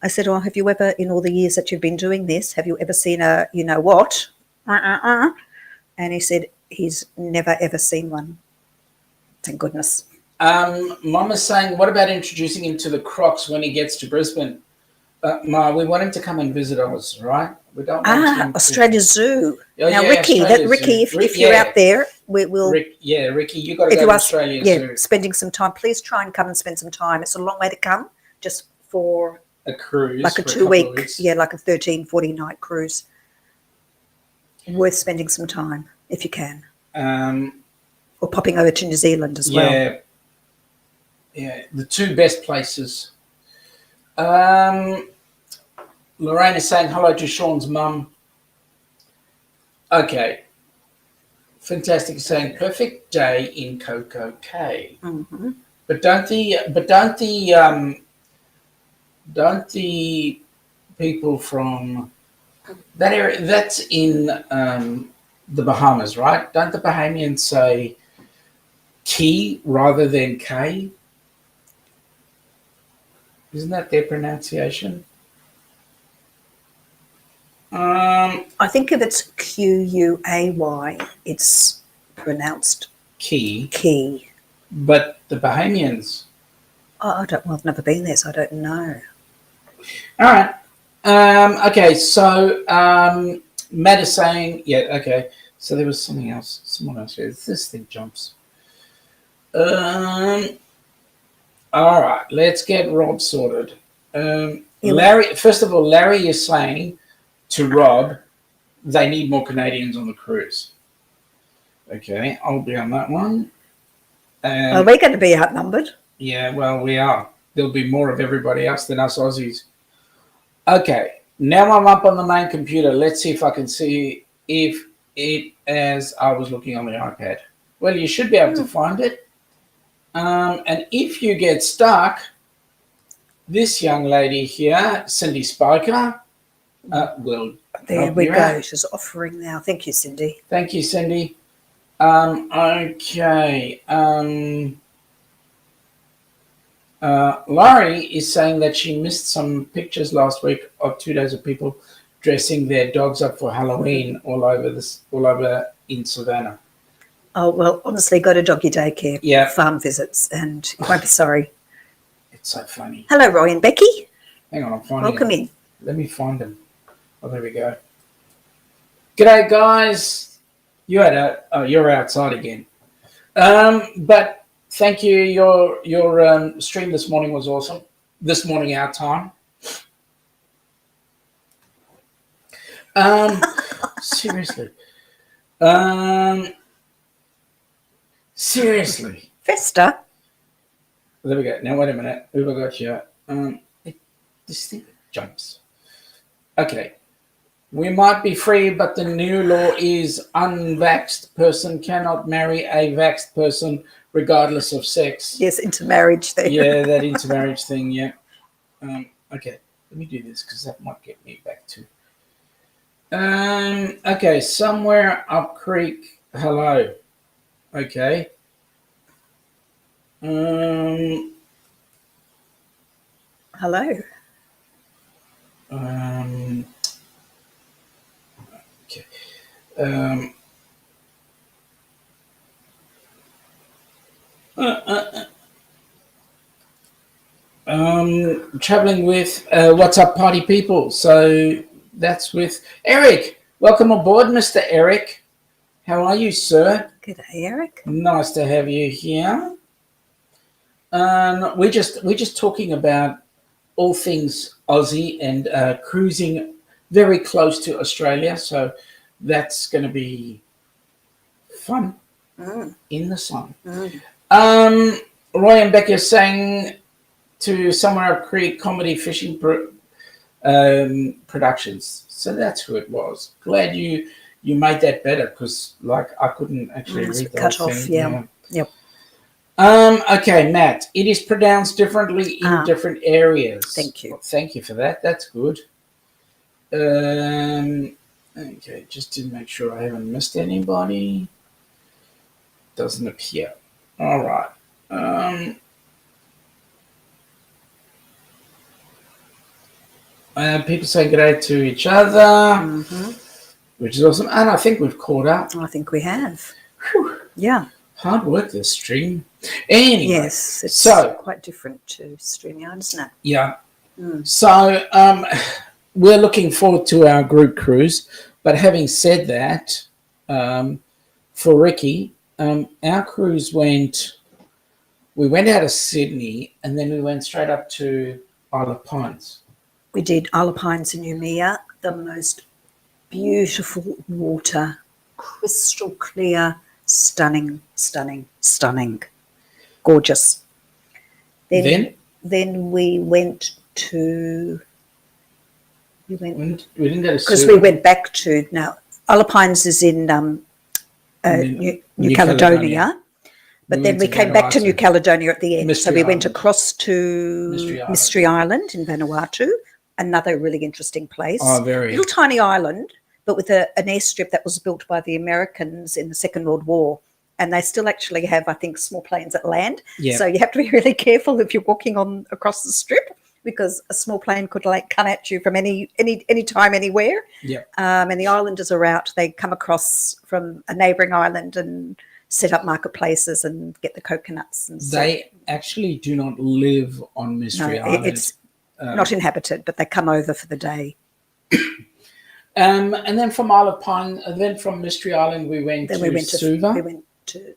I said, "Oh, have you ever, in all the years that you've been doing this, have you ever seen a, you know what?" And he said he's never ever seen one. Thank goodness. Mama's saying, what about introducing him to the Crocs when he gets to Brisbane? Ma, we want him to come and visit us, right? We don't want him Australia Zoo. Oh, now, yeah, Ricky, if you're out there, we'll. Ricky, you got to go to Australia Zoo. Yeah, spending some time. Please try and come and spend some time. It's a long way to come, just for a cruise, like a 2-week, like a 13, 14-night cruise. Worth spending some time if you can. Or popping over to New Zealand as well. Yeah, the two best places. Lorraine is saying hello to Sean's mum. Okay. Fantastic. Saying perfect day in Coco Cay. Mm-hmm. But don't the people from that area, that's in the Bahamas, right? Don't the Bahamians say Key rather than K? Isn't that their pronunciation? I think if it's Quay, it's pronounced Key. But the Bahamians. Oh, I've never been there, so I don't know. All right. Okay, so Matt is saying, yeah, okay. So there was something else. Someone else here. This thing jumps. All right, let's get Rob sorted. Larry, first of all, Larry is saying to Rob, they need more Canadians on the cruise. Okay, I'll be on that one. Are we going to be outnumbered? Yeah, well, we are. There'll be more of everybody else than us Aussies. Okay, now I'm up on the main computer. Let's see if I can see if it as I was looking on the iPad. Well, you should be able to find it. And if you get stuck, this young lady here, Cindy Spiker, will there we go. Out. She's offering now. Thank you, Cindy. Thank you, Cindy. Okay. Laurie is saying that she missed some pictures last week of 2 days of people dressing their dogs up for Halloween all over in Savannah. Oh, well, honestly, go to doggy daycare, farm visits, and you won't be sorry. It's so funny. Hello, Roy and Becky. Hang on, I'm finding Welcome in. Let me find them. Oh, there we go. G'day, guys. You're outside again. But thank you. Your stream this morning was awesome. This morning, our time. Seriously. Seriously. Festa. There we go. Now, wait a minute. Who have I got here? This thing jumps. Okay. We might be free, but the new law is unvaxxed person cannot marry a vaxxed person regardless of sex. Yes, intermarriage thing. Yeah, that intermarriage thing, yeah. Okay, let me do this because that might get me back to... okay, somewhere up creek. Hello. Okay. Hello. Okay. Traveling with What's Up Party People. So that's with Eric. Welcome aboard, Mr. Eric. How are you, sir? Good day, Eric. Nice to have you here. We're just talking about all things Aussie and cruising very close to Australia. So that's going to be fun in the sun. Roy and Becky are saying to Somewhere Up Creek Comedy Fishing Productions. So that's who it was. Glad you made that better because I couldn't actually read the whole thing. Yeah. Yep. Okay, Matt. It is pronounced differently in different areas. Thank you. Well, thank you for that. That's good. Okay, just to make sure I haven't missed anybody. Doesn't appear. All right. People say good day to each other, which is awesome. And I think we've caught up. I think we have. Whew. Yeah. Hard work, this stream. Anyway. Yes, it's quite different to StreamYard, isn't it? Yeah. So we're looking forward to our group cruise. But having said that, for Ricky, our cruise we went out of Sydney and then we went straight up to Isle of Pines. We did Isle of Pines in Noumea, the most beautiful water, crystal clear, stunning, gorgeous. Then we went to. We didn't go to because we went back to Isle of Pines is in New Caledonia. But then we came back to New Caledonia at the end. So we went across to Mystery Island in Vanuatu, another really interesting place. Oh, very. Little tiny island, but with an airstrip that was built by the Americans in the Second World War. And they still actually have, I think, small planes that land. Yep. So you have to be really careful if you're walking across the strip. because a small plane could come at you from any time, anywhere. Yeah. And the islanders are out. They come across from a neighbouring island and set up marketplaces and get the coconuts. And they actually do not live on Mystery Island. It's not inhabited, but they come over for the day. And then from Isle of Pine, then from Mystery Island, we went to Suva. We went to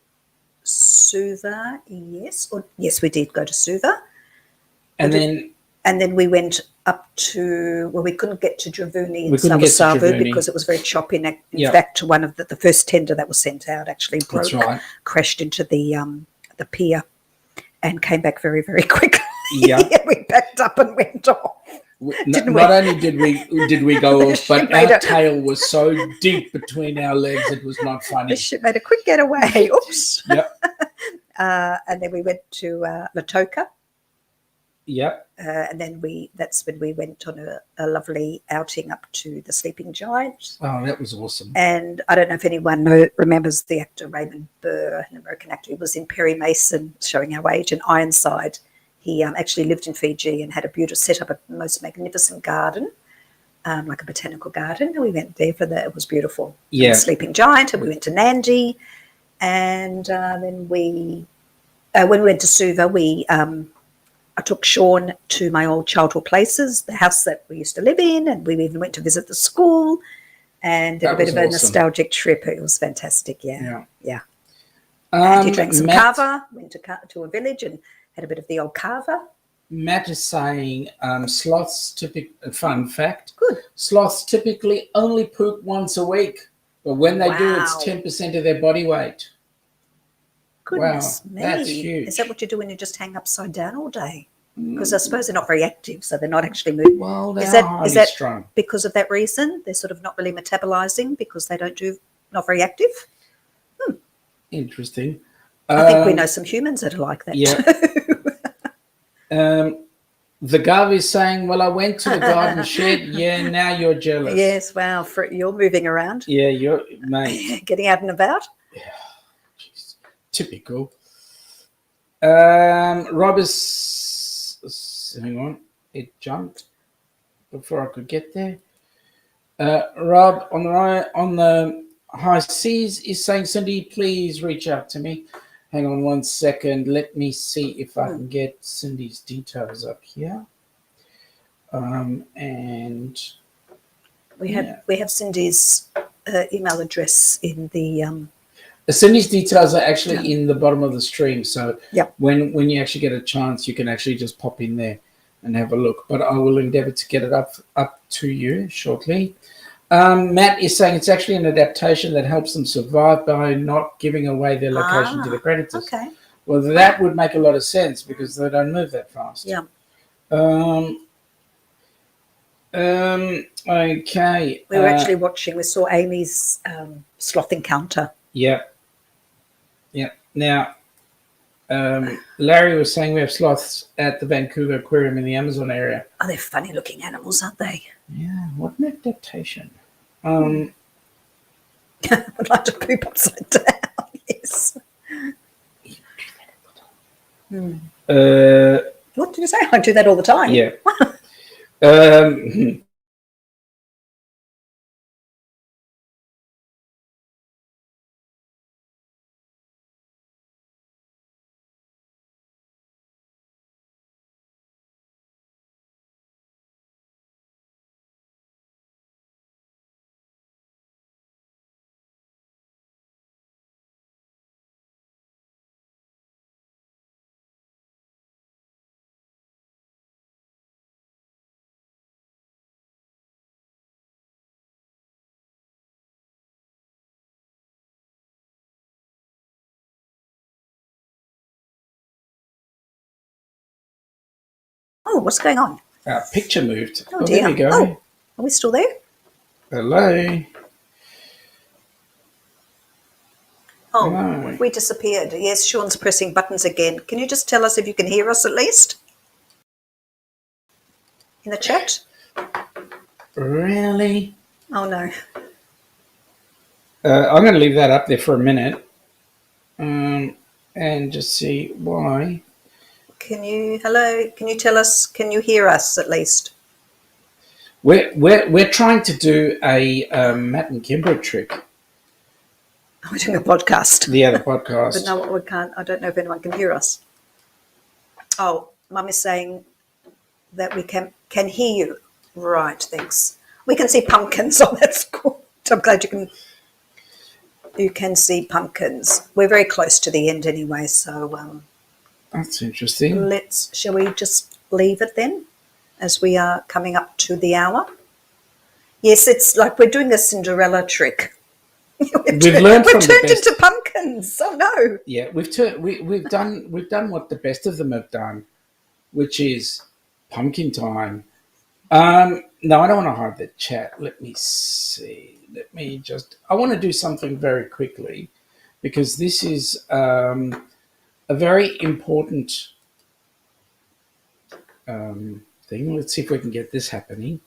Suva, yes. Yes, we did go to Suva. And then we went up to, well, we couldn't get to Dravuni in Savasavu because it was very choppy. In fact, one of the first tender that was sent out actually broke, crashed into the pier and came back very, very quickly. Yeah. We backed up and went off. Not only did we go off, but our tail was so deep between our legs, it was not funny. The ship made a quick getaway. Oops. Yep. And then we went to Latoka. Yep. And then that's when we went on a lovely outing up to the Sleeping Giant. Oh, that was awesome. And I don't know if anyone remembers the actor Raymond Burr, an American actor. He was in Perry Mason, showing our age, in Ironside. He actually lived in Fiji and had set up a most magnificent garden, like a botanical garden. And we went there for that. It was beautiful. Yeah. The Sleeping Giant, and we went to Nandi. And then when we went to Suva, I took Sean to my old childhood places, the house that we used to live in, and we even went to visit the school and did a bit of a nostalgic trip. It was fantastic, yeah. And he drank some kava, went to a village and had a bit of the old kava. Matt is saying sloths fun fact. Good. Sloths typically only poop once a week, but when they do, it's 10% of their body weight. Goodness me. That's huge. Is that what you do when you just hang upside down all day? Because I suppose they're not very active, so they're not actually moving. Well, is that strong. Because of that reason? They're sort of not really metabolizing because they not very active? Interesting. I think we know some humans that are like that too. The Gav is saying, well, I went to the garden shed. Yeah, now you're jealous. Yes, wow. You're moving around. Yeah, you're, mate. Getting out and about. Yeah, geez. Typical. Rob is, hang on, it jumped before I could get there. Rob on the high seas is saying, Cindy, please reach out to me. Hang on 1 second. Let me see if I can get Cindy's details up here. And we have Cindy's email address in the. Cindy's details are actually in the bottom of the stream. So when you actually get a chance, you can actually just pop in there and have a look. But I will endeavour to get it up to you shortly. Matt is saying it's actually an adaptation that helps them survive by not giving away their location to the predators. Okay. Well, that would make a lot of sense because they don't move that fast. Yeah. Okay. We were actually watching. We saw Amy's sloth encounter. Yeah. Yeah. Now, Larry was saying we have sloths at the Vancouver Aquarium in the Amazon area. Oh, they're funny-looking animals, aren't they? Yeah. What an adaptation. I'd like to poop upside down. Yes. What did you say? I do that all the time. Yeah. Oh, what's going on? Our picture moved. Oh, dear. There we go. Oh, are we still there? Hello. Oh, No. we disappeared. Yes, Sean's pressing buttons again. Can you just tell us if you can hear us at least? In the chat? Really? Oh, no. I'm going to leave that up there for a minute and just see why. Can you tell us, can you hear us at least? We're trying to do a Matt and Kimber trick. We're doing a podcast. The other podcast. But no, we can't. I don't know if anyone can hear us. Oh, Mum is saying that we can hear you. Right, thanks. We can see pumpkins. Oh, that's cool. I'm glad you can see pumpkins. We're very close to the end anyway, so that's interesting. Shall we just leave it then, as we are coming up to the hour? Yes, it's like we're doing a Cinderella trick. We've turned into pumpkins. Oh no! Yeah, we've done what the best of them have done, which is pumpkin time. No, I don't want to hide the chat. Let me see. I want to do something very quickly, because this is a very important thing. Let's see if we can get this happening,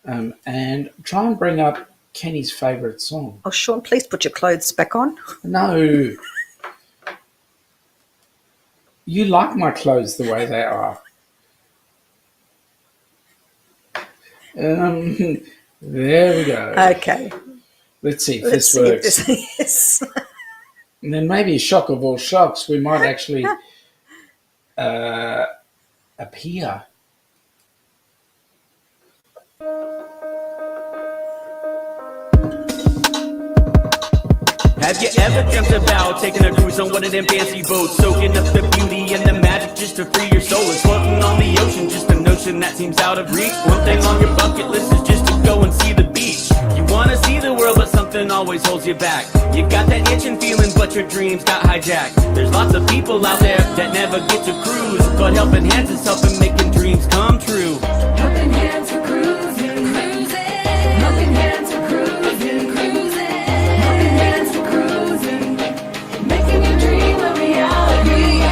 and try and bring up Kenny's favourite song. Oh, Sean, please put your clothes back on. No. You like my clothes the way they are. There we go. Okay. Let's see if this works. Yes. And then maybe, shock of all shocks, we might actually appear. Have you ever dreamt about taking a cruise on one of them fancy boats, soaking up the beauty and the magic just to free your soul, and floating on the ocean, just a notion that seems out of reach? One thing on your bucket list is just to go and see the beach. You wanna see the world, but something always holds you back. You got that itching feeling, but your dreams got hijacked. There's lots of people out there that never get to cruise, but Helping Hands is helping making dreams come true. Helping Hands for cruising, cruising. Helping Hands for cruising, cruising. Helping Hands for cruising, making your dream a reality.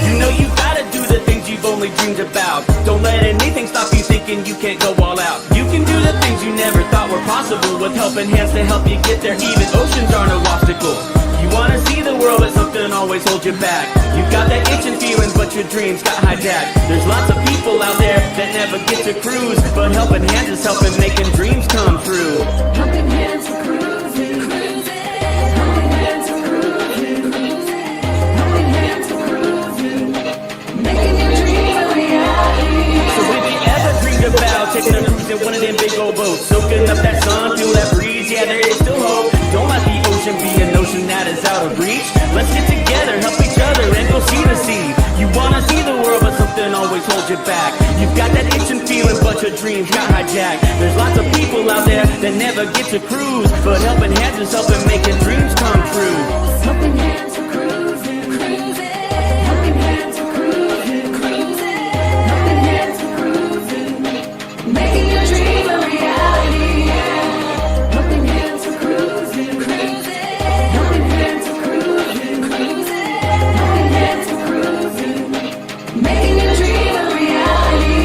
You know you gotta do the things you've only dreamed about. Don't let anything stop you thinking you can't go all out. You can do the things you never thought were possible, with Helping Hands to help you get there. Even oceans are no obstacle. You wanna see the world, but something always holds you back. You got that itching feeling, but your dreams got hijacked. There's lots of people out there that never get to cruise, but Helping Hands is helping making dreams come true. Helping Hands for cruising, cruising. Helping Hands for cruising, cruising. Helping Hands for cruising, making your dream a reality. So if you ever dreamed about taking a cruise in one of them big old boats, soaking up that sun, feel that breeze, yeah, there is still hope. Don't let the ocean be an ocean that is out of reach. Let's get together, help each other, and go see the sea. You wanna see the world, but something always holds you back. You've got that itching feeling, but your dreams got hijacked. There's lots of people out there that never get to cruise, but Helping Hands is helping making dreams come true. Helping Hands for cruising, cruising. Helping Hands for cruising, cruising. Helping Hands for cruising, making your dream a reality. Helping Hands for cruising, cruising. Helping Hands for cruising, cruising. Helping Hands for cruising, making your dream a reality.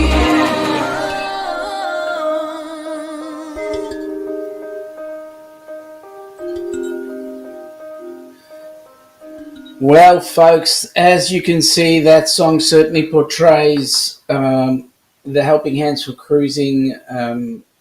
Well, folks, as you can see, that song certainly portrays the Helping Hands for Cruising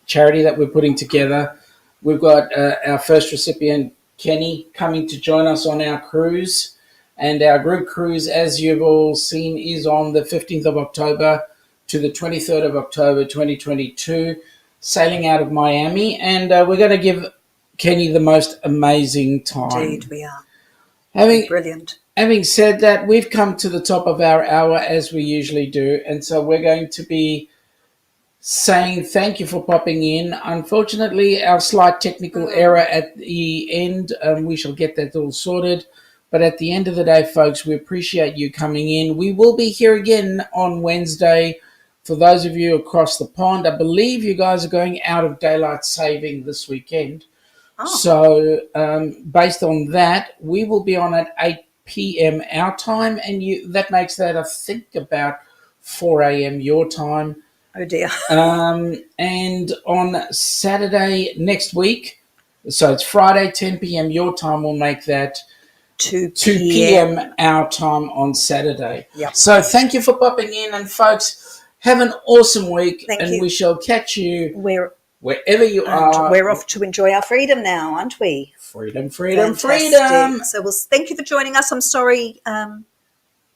charity that we're putting together. We've got our first recipient, Kenny, coming to join us on our cruise. And our group cruise, as you've all seen, is on the 15th of October to the 23rd of October 2022, sailing out of Miami. And we're going to give Kenny the most amazing time. Indeed, we are. Brilliant. Having said that, we've come to the top of our hour, as we usually do, and so we're going to be saying thank you for popping in. Unfortunately, our slight technical error at the end, we shall get that all sorted. But at the end of the day, folks, we appreciate you coming in. We will be here again on Wednesday. For those of you across the pond, I believe you guys are going out of daylight saving this weekend. Oh. So based on that, we will be on at 8 p.m. our time, and that makes that, I think, about 4 a.m. your time. Oh, dear. And on Saturday next week, so it's Friday, 10 p.m. your time, we'll make that 2 p.m. our time on Saturday. Yep. So thank you for popping in, and folks, have an awesome week, Thank and you. we shall catch you We're wherever you are. we're off to enjoy our freedom now, aren't we? Freedom, freedom, Fantastic. freedom. So thank you for joining us. I'm sorry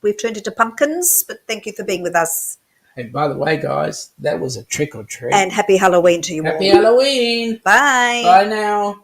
we've turned into pumpkins, but thank you for being with us. And by the way, guys, that was a trick or treat. And happy Halloween to you all. Happy Halloween. Bye. Bye now.